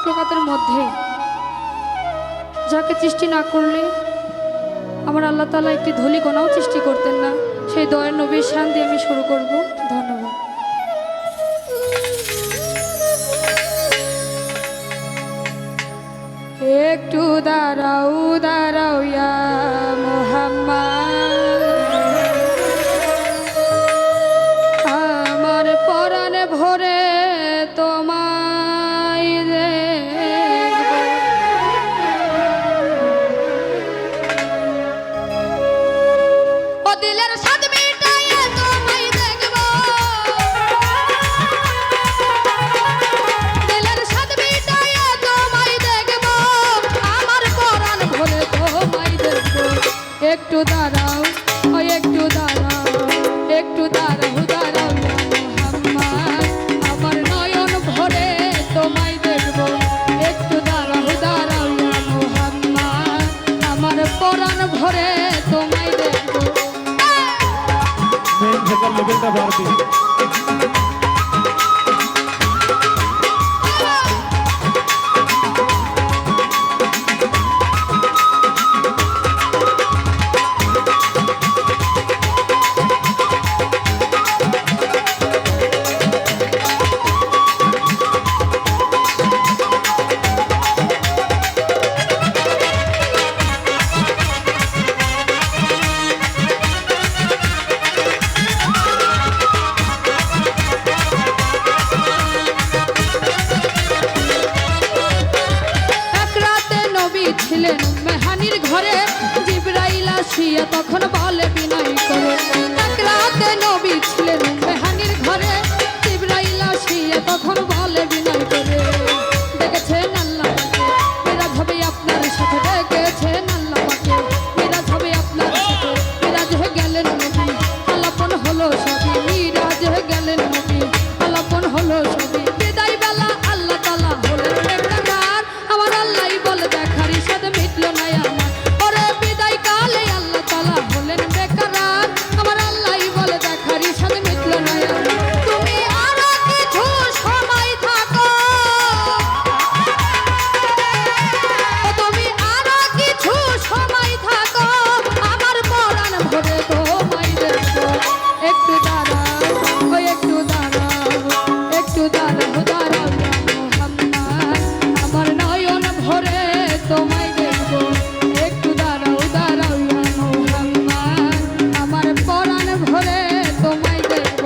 মখলুকাতের মধ্যে যাকে সৃষ্টি না করলে আমার আল্লাহ তাআলা একটি ধূলিকণাও সৃষ্টি করতেন না, সেই দয়ার নবীর শান দিয়ে আমি শুরু করব। ধন্যবাদ। একটু দাঁড়াও দাঁড়াও ইয়া মুহাম্মদ, আমার পরাণ ভরে তোমায় দেখব। ও দিলের স্বাদ মিটাইয়ে তোমায় দেখব, দিলের স্বাদ মিটাইয়ে তোমায় দেখব, আমার পরাণ ভরে তোমায় দেখব। একটু দাঁড়াও, ও একটু দাঁড়াও, একটু দাঁড়াও দাঁড়াও ইয়া মুহাম্মদ, আমার নয়ন ভরে তোমায় দেখব। একটু দাঁড়াও দাঁড়াও ইয়া মুহাম্মদ, আমার পরাণ ভরে তোমায় দেখব। মেন থেকে লেভেলটা বাড়বে। ছিলেন মেহানির ঘরে, জিবরাইল আসিয়া তখন বলে বিনয় করে। এক রাতে নবী ছিলেন মেহানির ঘরে, জিবরাইল আসিয়া তখন বলে বিনয় করে। দেখেছেন আল্লাহকে মেরাজ হবে আপনার সাথে, দেখেছেন আল্লাহকে মেরাজ হবে আপনার সাথে। মেরাজ হয়ে গেলেন নবী, আলাপন হলো সবই, মিরাজ হয়ে গেলেন নবী, আলাপন হলো সবই। বিদায় বেলা আল্লাহ তাআলা হলেন বেকার, আমার আল্লাহই বলে দেখার ইশাদ মিটলো না আমার। ওরে বিদায় কালে আল্লাহ তাআলা হলেন বেকার, আমার আল্লাহই বলে দেখার ইশাদ মিটলো না আমার। তুমি আরো কিছু সময় থাকো, তুমি আরো কিছু সময় থাকো, আমার পরাণ ভরে তোমায় দেখব। একটু দাঁড়াও, ও একটু দাঁড়াও, একটু দাঁড়াও দাঁড়াও ইয়া মুহাম্মদ, আমার নয়ন ভরে তোমায় দেখব। একটু দাঁড়াও দাঁড়াও ইয়া মুহাম্মদ, আমার পরাণ ভরে তোমায় দেখব।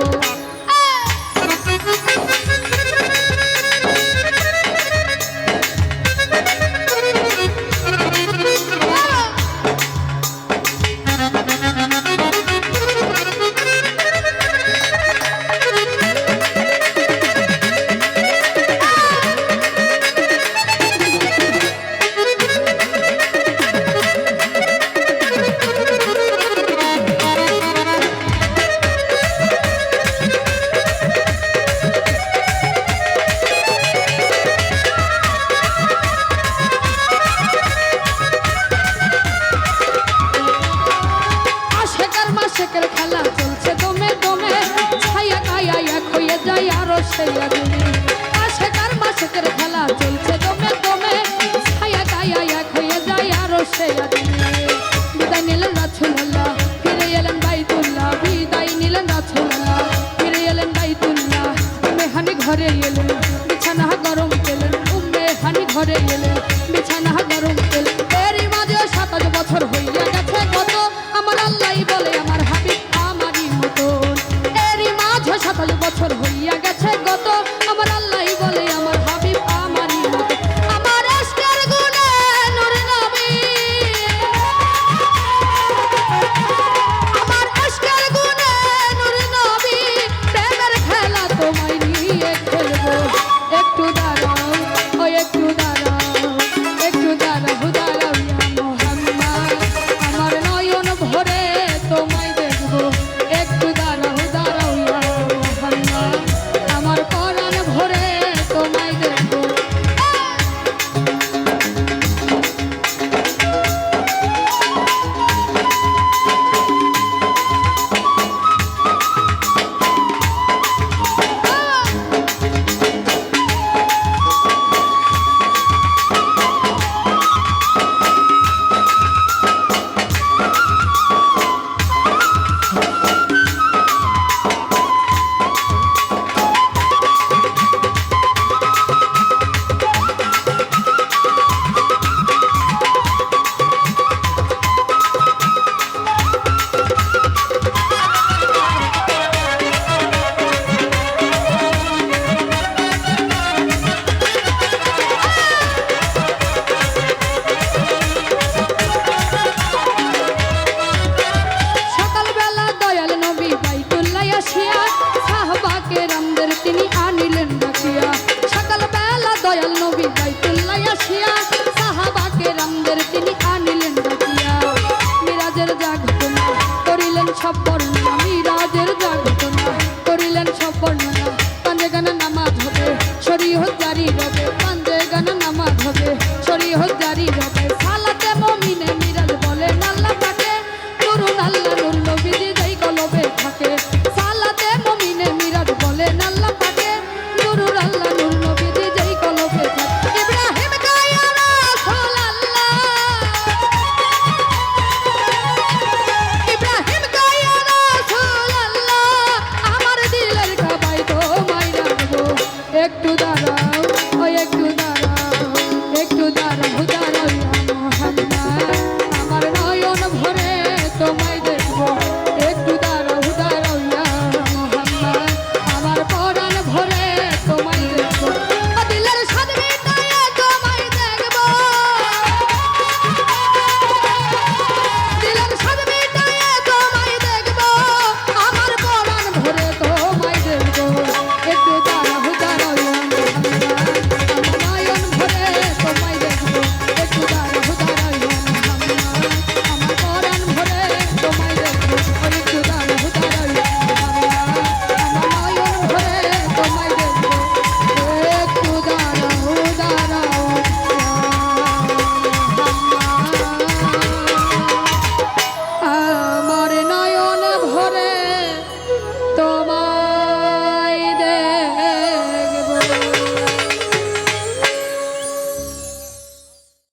আশেকের খেলা চলছে দমে দমে, ছায়া গায়া এক হয়ে যায় আরো সেই আগুন।